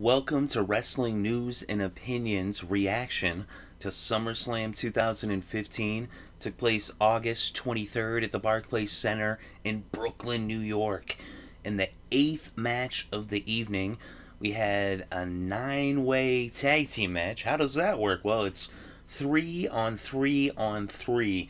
Welcome to Wrestling News and Opinions reaction to SummerSlam 2015. Took place August 23rd at the Barclay Center in Brooklyn, New York. In the 8th match of the evening, we had a 9-way tag team match. How does that work? Well, it's 3 on 3 on 3.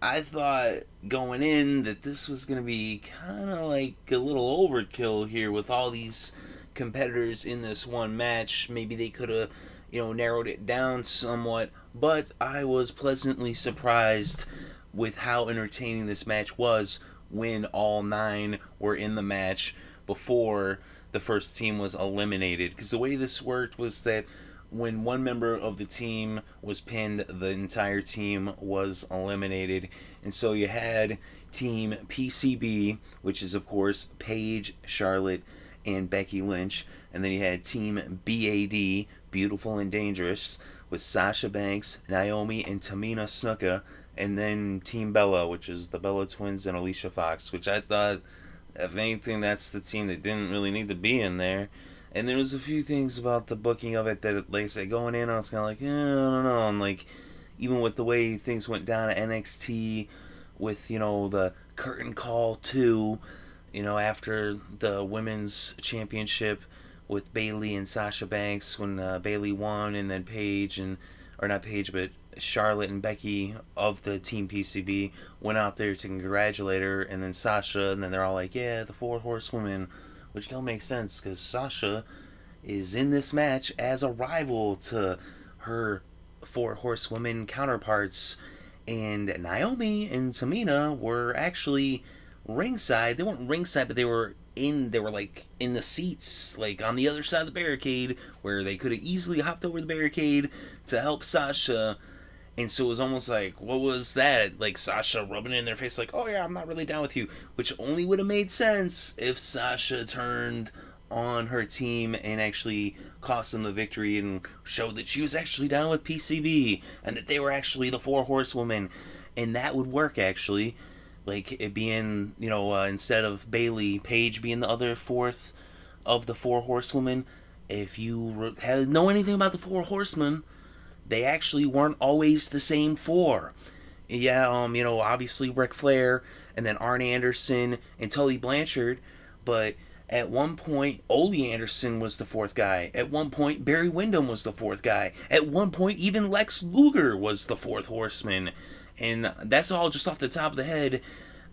I thought going in that this was going to be kind of like a little overkill here with all these competitors in this one match. Maybe they could have, narrowed it down somewhat, but I was pleasantly surprised with how entertaining this match was when all 9 were in the match before the first team was eliminated. Because the way this worked was that when one member of the team was pinned, the entire team was eliminated. And so you had Team PCB, which is, of course, Paige, Charlotte, and Becky Lynch. And then you had Team B.A.D, Beautiful and Dangerous, with Sasha Banks, Naomi, and Tamina Snuka. And then Team Bella, which is the Bella Twins and Alicia Fox, which I thought, if anything, that's the team that didn't really need to be in there. And there was a few things about the booking of it that, like I said, going in, I was kind of like, I don't know. And, like, even with the way things went down at NXT with, the curtain call too, after the women's championship with Bayley and Sasha Banks when Bayley won, and then Charlotte and Becky of the Team PCB went out there to congratulate her, and then Sasha, and then they're all like, yeah, the 4 horsewomen, which don't make sense because Sasha is in this match as a rival to her 4 horsewomen counterparts, and Naomi and Tamina were actually ringside. They weren't ringside, but they were in the seats, like on the other side of the barricade, where they could have easily hopped over the barricade to help Sasha. And so it was almost like, what was that? Like Sasha rubbing it in their face like, oh yeah, I'm not really down with you. Which only would have made sense if Sasha turned on her team and actually cost them the victory and showed that she was actually down with PCB and that they were actually the 4 horsewomen. And that would work, actually. Like it being, instead of Bayley, Paige being the other 4th of the 4 horsewomen. If you know anything about the 4 horsemen, they actually weren't always the same 4. Yeah, obviously Ric Flair, and then Arn Anderson and Tully Blanchard, but at one point, Ole Anderson was the 4th guy. At one point, Barry Windham was the 4th guy. At one point, even Lex Luger was the 4th horseman. And that's all just off the top of the head.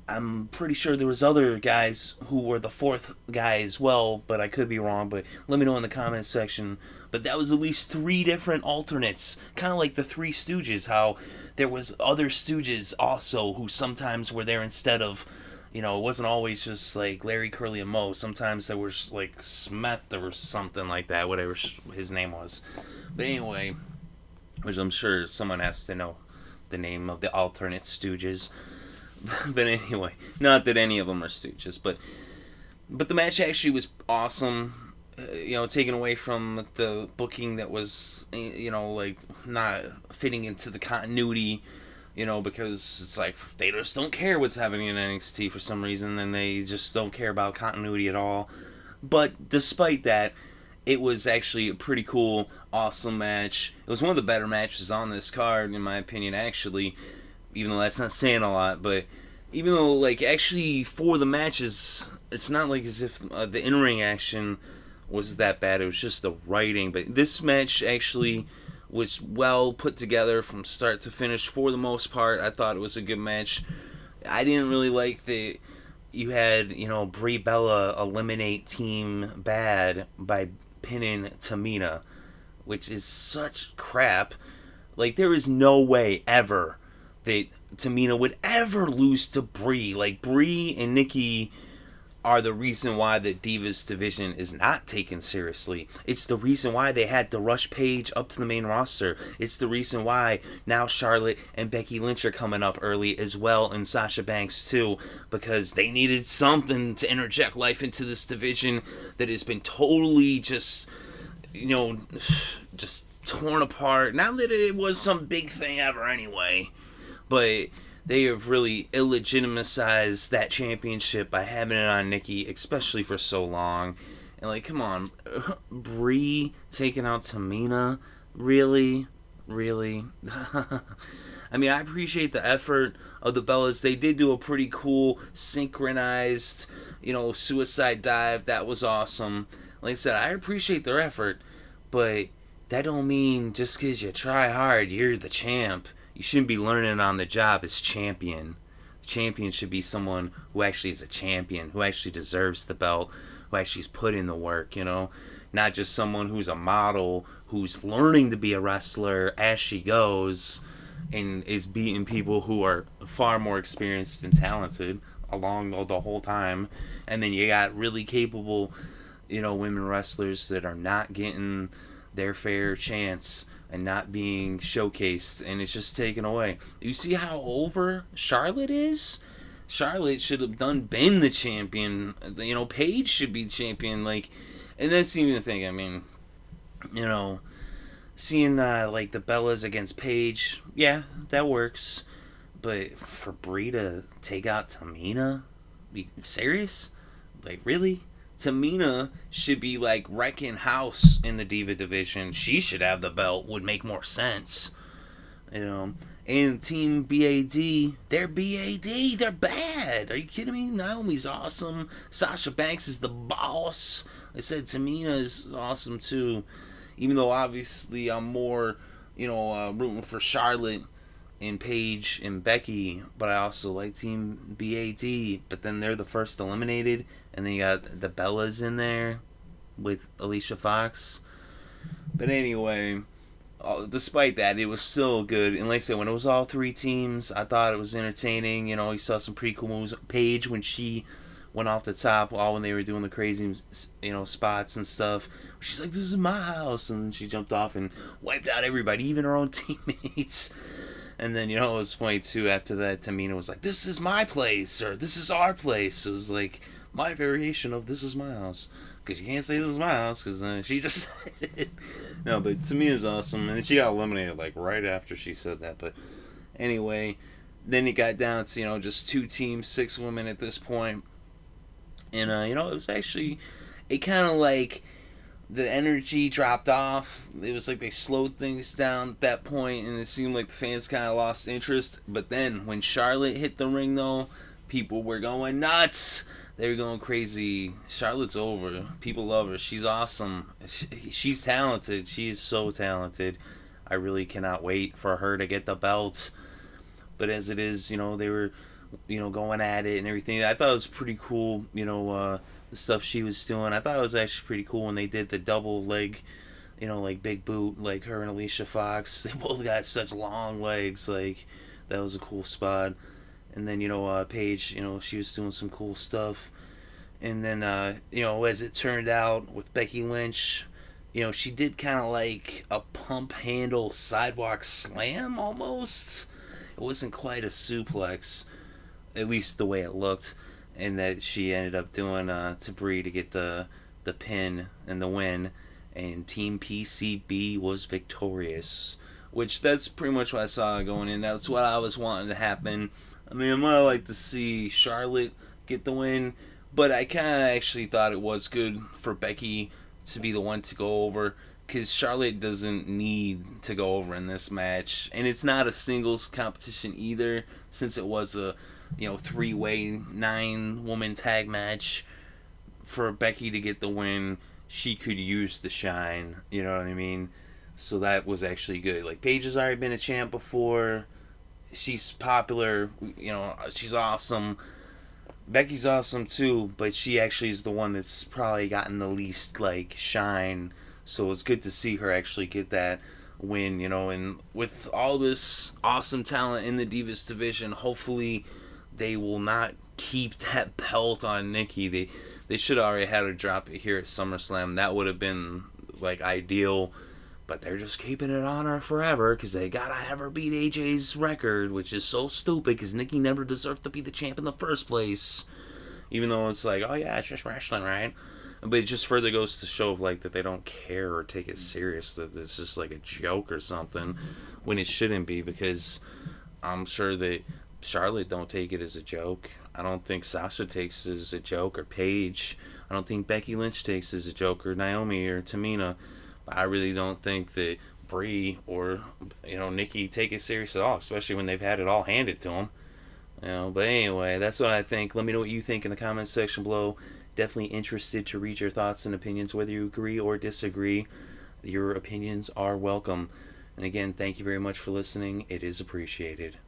I'm pretty sure there was other guys who were the 4th guy as well, but I could be wrong, but let me know in the comments section. But that was at least 3 different alternates, kind of like the 3 Stooges, how there was other Stooges also who sometimes were there instead of, it wasn't always just like Larry, Curly, and Moe. Sometimes there was like Smith or something like that, whatever his name was. But anyway, which I'm sure someone has to know the name of the alternate Stooges. But anyway, not that any of them are Stooges, but the match actually was awesome. Taken away from the booking that was, like not fitting into the continuity, because it's like they just don't care what's happening in NXT for some reason, and they just don't care about continuity at all. But despite that, it was actually a pretty cool, awesome match. It was one of the better matches on this card, in my opinion, actually. Even though that's not saying a lot, but even though, like, actually for the matches, it's not like as if the in-ring action was that bad. It was just the writing. But this match actually was well put together from start to finish for the most part. I thought it was a good match. I didn't really like that you had, Brie Bella eliminate Team B.A.D by pinning Tamina, which is such crap. Like, there is no way ever that Tamina would ever lose to Brie. Like, Brie and Nikki are the reason why the Divas division is not taken seriously. It's the reason why they had to rush Paige up to the main roster. It's the reason why now Charlotte and Becky Lynch are coming up early as well, and Sasha Banks too, because they needed something to interject life into this division that has been totally just torn apart. Not that it was some big thing ever anyway, but they have really illegitimized that championship by having it on Nikki, especially for so long. And like, come on, Brie taking out Tamina, really, really. I mean, I appreciate the effort of the Bellas. They did do a pretty cool synchronized, suicide dive. That was awesome. Like I said, I appreciate their effort, but that don't mean just because you try hard, you're the champ. You shouldn't be learning on the job as champion. Champion should be someone who actually is a champion, who actually deserves the belt, who actually has put in the work. Not just someone who's a model, who's learning to be a wrestler as she goes, and is beating people who are far more experienced and talented along the whole time. And then you got really capable, women wrestlers that are not getting their fair chance and not being showcased, and it's just taken away. You see how over Charlotte is? Charlotte should have been the champion. Paige should be champion. And that's even the thing. I mean, seeing like the Bellas against Paige, yeah, that works. But for Brie to take out Tamina, be serious? Like, really? Tamina should be like wrecking house in the Diva division. She should have the belt. Would make more sense. And Team B.A.D, they're B.A.D. They're bad. Are you kidding me? Naomi's awesome. Sasha Banks is the boss. I said Tamina is awesome too. Even though obviously I'm more, rooting for Charlotte and Paige and Becky, but I also like Team B.A.D. But then they're the first eliminated, and then you got the Bellas in there with Alicia Fox. But anyway, despite that, it was still good. And like I said, when it was all three teams, I thought it was entertaining. You saw some pretty cool moves. Paige, when she went off the top, all when they were doing the crazy, spots and stuff, she's like, "This is my house," and then she jumped off and wiped out everybody, even her own teammates. And then, it was funny too, after that, Tamina was like, "This is my place," or "This is our place." It was like my variation of "This is my house." Because you can't say "This is my house," because she just said it. No, but Tamina's awesome. And she got eliminated, like, right after she said that. But anyway, then it got down to, just 2 teams, 6 women at this point. And, it was actually, it kind of like, the energy dropped off. It was like they slowed things down at that point, and it seemed like the fans kind of lost interest. But then when Charlotte hit the ring, though, people were going nuts. They were going crazy. Charlotte's over. People love her. She's awesome. She's talented. She's so talented. I really cannot wait for her to get the belt. But as it is, they were, going at it and everything. I thought it was pretty cool, the stuff she was doing. I thought it was actually pretty cool when they did the double leg, like big boot, like her and Alicia Fox. They both got such long legs. Like, that was a cool spot. And then, Paige, she was doing some cool stuff. And then, as it turned out with Becky Lynch, she did kind of like a pump handle sidewalk slam almost. It wasn't quite a suplex, at least the way it looked. And that she ended up doing to Brie to get the pin and the win. And Team PCB was victorious. Which, that's pretty much what I saw going in. That's what I was wanting to happen. I mean, I might like to see Charlotte get the win, but I kind of actually thought it was good for Becky to be the one to go over, because Charlotte doesn't need to go over in this match. And it's not a singles competition either, since it was a 3-way 9-woman tag match. For Becky to get the win, she could use the shine, you know what I mean? So that was actually good. Like, Paige has already been a champ before. She's popular, she's awesome. Becky's awesome too, but she actually is the one that's probably gotten the least, like, shine. So it's good to see her actually get that win, and with all this awesome talent in the Divas division, hopefully they will not keep that belt on Nikki. They should have already had her drop it here at SummerSlam. That would have been, like, ideal. But they're just keeping it on her forever because they gotta have her beat AJ's record, which is so stupid because Nikki never deserved to be the champ in the first place. Even though it's like, oh yeah, it's just wrestling, right? But it just further goes to show like that they don't care or take it serious, that it's just like a joke or something, when it shouldn't be, because I'm sure that Charlotte don't take it as a joke. I don't think Sasha takes it as a joke, or Paige. I don't think Becky Lynch takes as a joke, or Naomi, or Tamina. But I really don't think that Brie or Nikki take it serious at all, especially when they've had it all handed to them. But anyway, that's what I think. Let me know what you think in the comments section below. Definitely interested to read your thoughts and opinions, whether you agree or disagree. Your opinions are welcome. And again, thank you very much for listening. It is appreciated.